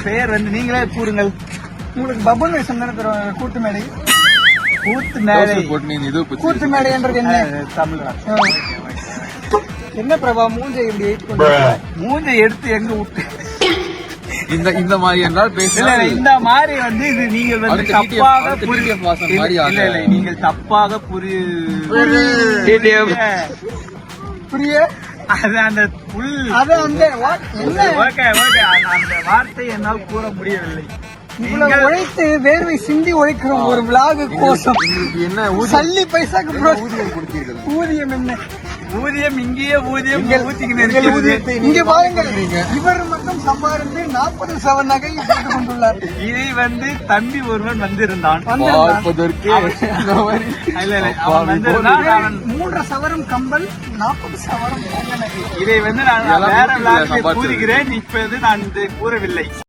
பெயர் வந்து நீங்களே கூறுங்கள். உங்களுக்கு பபுன் வேஷம் தானே தருவாங்க. கூத்து மேடை. கூத்து மேடை. கூத்து மேடை என்றது என்ன? தமிழ். என்ன பிரபா மூஞ்சை இப்படி மூஞ்சை எடுத்து எங்க விட்டு இந்த மாதிரி என்றால் இல்ல இந்த மாதிரி வந்து இது நீங்கள் வந்து தப்பாக நீங்கள் தப்பாக புரிய அது அந்த புல் அது அந்த அந்த வார்த்தை என்னால் கூற முடியவில்லை. இவ்வளவு உழைத்து வேர்வை சிந்தி உழைக்கிறோம் ஒரு விளாகு கோஷம். என்ன சல்லி பைசாக்கு ஊதியம் கொடுத்தீர்கள்? ஊதியம் என்ன? ஊதியம் இங்கேயே ஊதியம் ஊதிக்கிட்டு இங்க பாருங்க, இவர் மட்டும் சம்பாதித்து 40 சவ நகை போட்டுக் கொண்டுள்ளார். இதை வந்து தம்பி ஒருவன் வந்திருந்தான். அவன் வந்திருந்தான். 3 சவரம் கம்பல், 40 சவரம் நகை. இதை வந்து நான் வேற விளையாட்டை கூறுகிறேன். இப்போது நான் இதை கூறவில்லை.